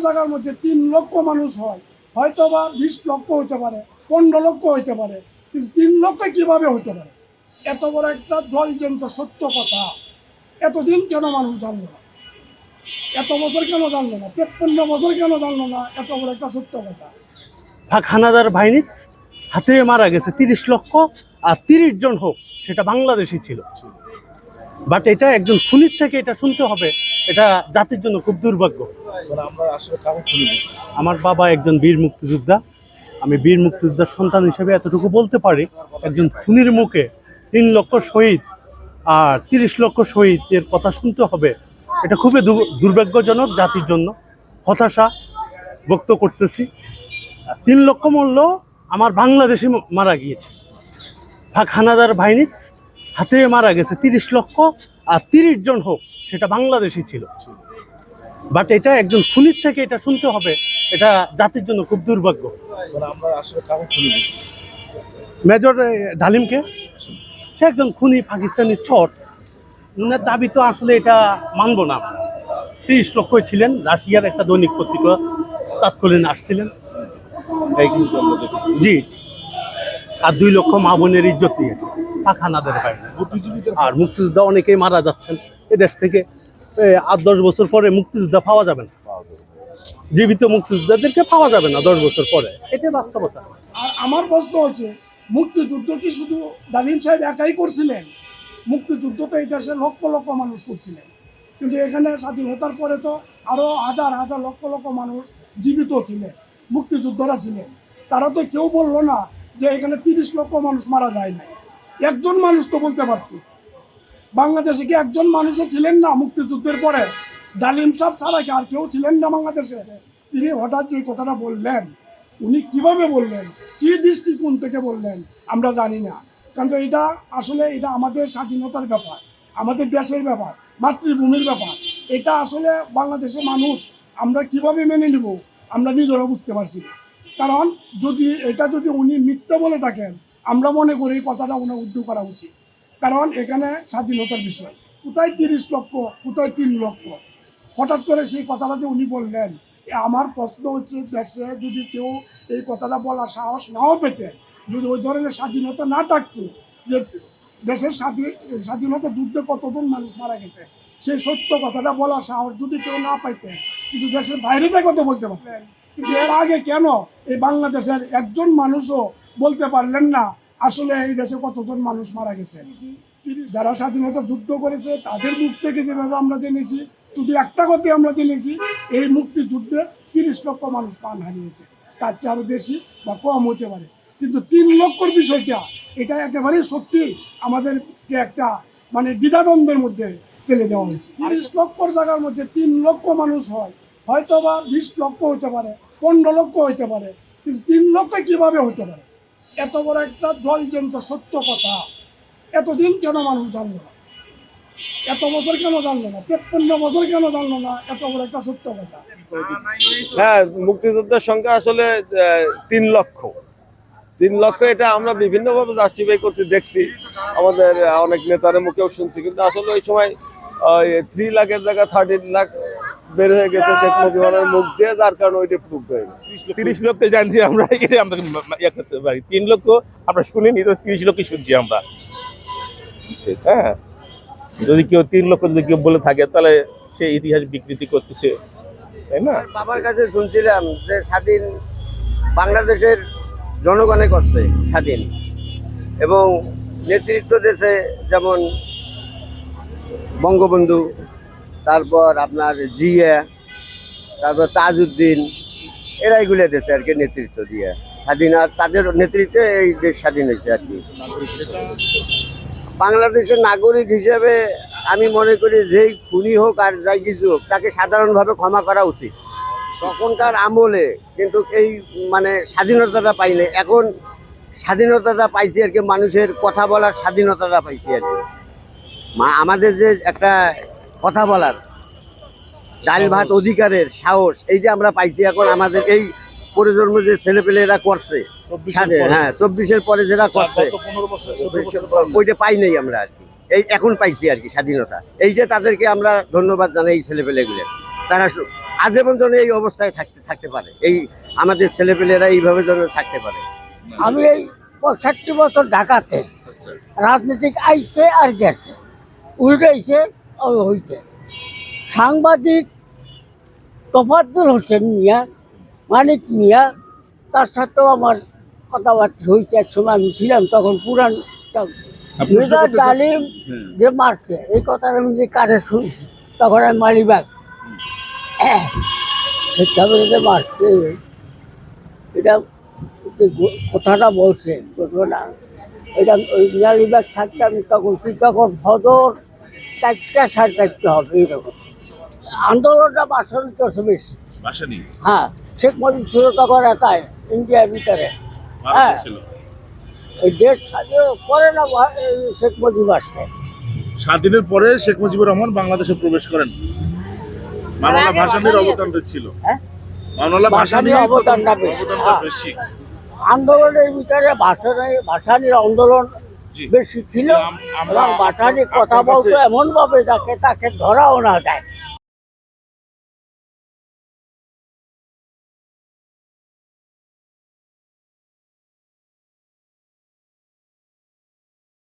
জায়গার মধ্যে 3 লক্ষ মানুষ হয়, হয়তো বা 20 লক্ষ হইতে পারে, 15 লক্ষ হইতে পারে, কিন্তু 3 লক্ষ কিভাবে হইতে পারে? এত বড় একটা জলজন্ত সত্য কথা এতদিন কেন মানুষ জানলো না? এত বছর কেন জানলো না? 53 বছর কেন জানলো না এত বড় একটা সত্য কথা? পাক হানাদার বাহিনীর হাতে মারা গেছে 30 লক্ষ, আর 30 জন হোক সেটা বাংলাদেশি ছিল। বাট এটা একজন খুনির থেকে এটা শুনতে হবে, এটা জাতির জন্য খুব দুর্ভাগ্য। আমার বাবা একজন বীর মুক্তিযোদ্ধা, আমি বীর মুক্তিযোদ্ধার সন্তান হিসেবে এতটুকু বলতে পারি, একজন খুনির মুখে 3 লক্ষ শহীদ আর 30 লক্ষ শহীদের কথা শুনতে হবে, এটা খুবই দুর্ভাগ্যজনক। জাতির জন্য হতাশা ব্যক্ত করতেছি। 3 লক্ষ মূল্য আমার বাংলাদেশি মারা গিয়েছে, পাক হানাদার বাহিনীর হাতে মারা গেছে 30 লক্ষ, আর 30 জন হোক সেটা বাংলাদেশি ছিল। বাট এটা একজন খুনির থেকে এটা শুনতে হবে, এটা জাতির জন্য খুব দুর্ভাগ্য। মেজর ডালিমকে, সে একজন খুনি পাকিস্তানি চর, উনার দাবি তো আসলে এটা মানবো না। 30 লক্ষই ছিলেন, রাশিয়ার একটা দৈনিক পত্রিকা তৎকালীন আসছিলেন। জি, আর 2 লক্ষ মা বোনের ইজ্জত নিয়েছে পাক হানাদার বাহিনী। আর মুক্তিযোদ্ধা অনেকেই মারা যাচ্ছেন এদেশ থেকে। 8-10 বছর পরে মুক্তিযোদ্ধা পাওয়া যাবে না, জীবিত মুক্তিযোদ্ধাদেরকে পাওয়া যাবে না 10 বছর পরে, এটা বাস্তবতা। আর আমার প্রশ্ন হচ্ছে, মুক্তিযুদ্ধ কি শুধু ডালিম সাহেব একাই করছিলেন? মুক্তিযুদ্ধ তো এই দেশে লক্ষ লক্ষ মানুষ করছিলেন, কিন্তু এখানে স্বাধীনতার পরে তো আরো হাজার হাজার লক্ষ লক্ষ মানুষ জীবিত ছিলেন, মুক্তিযোদ্ধারা ছিলেন। তারা তো কেউ বললো না যে এখানে 30 লক্ষ মানুষ মারা যায় নাই। একজন মানুষ তো বলতে পারত। বাংলাদেশে কি একজন মানুষও ছিলেন না মুক্তিযুদ্ধের পরে? ডালিম সাহেব ছাড়া কি আর কেউ ছিলেন না বাংলাদেশে? তিনি হঠাৎ যে কথাটা বললেন, উনি কিভাবে বললেন, কি দৃষ্টিকোণ থেকে বললেন আমরা জানি না। কারণ এটা আসলে এটা আমাদের স্বাধীনতার ব্যাপার, আমাদের দেশের ব্যাপার, মাতৃভূমির ব্যাপার। এটা আসলে বাংলাদেশের মানুষ আমরা কিভাবে মেনে নিব আমরা নিজেরা বুঝতে পারছি না। কারণ যদি উনি মিথ্যা বলে থাকেন, আমরা মনে করি এই কথাটা ওনার উদ্যোগ করা উচিত। কারণ এখানে স্বাধীনতার বিষয়, কোথায় 30 লক্ষ, কোথায় 3 লক্ষ, হঠাৎ করে সেই কথাটা যে উনি বললেন। আমার প্রশ্ন হচ্ছে, দেশে যদি কেউ এই কথাটা বলার সাহস নাও পেতেন, যদি ওই ধরনের স্বাধীনতা না থাকতো, যে দেশের স্বাধীনতা যুদ্ধে কতজন মানুষ মারা গেছে, সেই সত্য কথাটা বলার সাহস যদি কেউ না পাইতেন, কিন্তু দেশের বাইরে থেকে তো বলতে পারতেন। কিন্তু এর আগে কেন এই বাংলাদেশের একজন মানুষও বলতে পারলেন না আসলে এই দেশে কতজন মানুষ মারা গেছে? যারা স্বাধীনতা যুদ্ধ করেছে তাদের মুখ থেকে যেভাবে আমরা জেনেছি, শুধু একটা কথা আমরা জেনেছি, এই মুক্তিযুদ্ধে 30 লক্ষ মানুষ প্রাণ হারিয়েছে, তার চেয়ে আরো বেশি বা কম হতে পারে। কিন্তু 3 লক্ষর বিষয়টা, এটা একেবারেই সত্যি আমাদেরকে একটা মানে দ্বিধাদ্বন্দ্বের মধ্যে ফেলে দেওয়া হয়েছে। 30 লক্ষর জায়গার মধ্যে 3 লক্ষ মানুষ হয়, হয়তো বা 20 লক্ষ হইতে পারে, 15 লক্ষ হইতে পারে, কিন্তু 3 লক্ষ কিভাবে হতে পারে? এত বড় একটা জলজন্ত সত্য কথা এতদিন কেন মানুষ জানলো না? এত বছর কেন জানলো না? 53 বছর কেন জানলো না এত বড় একটা সত্য কথা? হ্যাঁ, মুক্তিযোদ্ধার সংখ্যা আসলে 3 লক্ষ। 3 লক্ষ এটা আমরা বিভিন্নভাবে জাস্টিফাই করছি, দেখছি, আমাদের অনেক নেতার মুখেও শুনছি, কিন্তু আসলে ওই সময় 3 লাখের জায়গায় 13 লাখ বের হয়ে গেছে শেখ মুজিবুরের মুখ দিয়ে, যার কারণে ওইটা প্রুভ হয়ে গেছে। 30 লক্ষ জানছি আমরা, এটা আমরা ইয়ে করতে পারি। 3 লক্ষ আমরা শুনিনি, তো 30 লক্ষ শুনছি আমরা। হ্যাঁ, যদি কেউ 3 লক্ষ যদি কেউ বলে থাকে, তাহলে সে ইতিহাস বিকৃতি করতেছে, তাই না? বাবার কাছে শুনছিলাম যে স্বাধীন বাংলাদেশের জনগণে করছে স্বাধীন, এবং নেতৃত্ব দেশে যেমন বঙ্গবন্ধু, তারপর আপনার জিয়া, তারপর তাজউদ্দিন, এরা এগুলো দেশে আর কি নেতৃত্ব দিয়ে স্বাধীন, আর তাদের নেতৃত্বে এই দেশ স্বাধীন হয়েছে আর কি। বাংলাদেশের নাগরিক হিসেবে আমি মনে করি যেই খুনি হোক আর যাই কিছু হোক, তাকে সাধারণভাবে ক্ষমা করা উচিত। তখনকার আমলে কিন্তু এই মানে স্বাধীনতাটা পাইনি, এখন স্বাধীনতাটা পাইছি আর কি, মানুষের কথা বলার স্বাধীনতাটা পাইছি আর কি। আমাদের যে একটা কথা বলার ডাল ভাত অধিকারের সাহস, এই যে আমরা পাইছি, এখন আমাদের এই প্রজন্ম যে ছেলেপেলেরা করছে, হ্যাঁ 24-এর পরে যারা করছে, ওইটা পাই নাই আমরা আর কি, এই এখন পাইছি আর কি স্বাধীনতা। এই যে তাদেরকে আমরা ধন্যবাদ জানাই, এই ছেলেপেলেগুলো, তারা আজীবন যেন এই অবস্থায় থাকতে পারে, এই আমাদের ছেলেপেলেরা এইভাবে যেন থাকতে পারে। আমি এই 65 বছর ঢাকাতে রাজনীতিক আইছে আর গেছে, উল্টাইছে আর হইতে। সাংবাদিক তোফাজ্জল হোসেন মিয়া, মানিক মিয়া, তার সাথেও আমার কথাবার্তা হয়েছে। এক সময় আমি ছিলাম তখন পুরান মেজর ডালিম যে মারছে এই কথাটা আমি যে কারে শুনছি, তখন আমি মালিবাগ যে মারছে এটা কথাটা বলছে ঘটনা, এটা ওই মালিবাগ থাকতে আমি তখন তখন ফজর 4টা 4:30 হবে এইরকম। আন্দোলনটা বাসন করছে বেশি। হ্যাঁ, শেখ মুজিব ছিল তখন একাই ইন্ডিয়ার ভিতরে। হ্যাঁ, এই দেশ স্বাধীন পরে না শেখ মুজিব আসছে। স্বাধীনের পরে শেখ মুজিবুর রহমান বাংলাদেশে প্রবেশ করেন। মাওলানা ভাসানীর অবদানটা ছিল। হ্যাঁ, মাওলানা ভাসানীর অবদানটা বেশি। হ্যাঁ, বেশি। আন্দোলনের ভিতরে ভাসানীর আন্দোলন বেশি ছিল, এবং ভাসানী কথা বলতো এমন ভাবে যাকে তাকে ধরাও না যায়।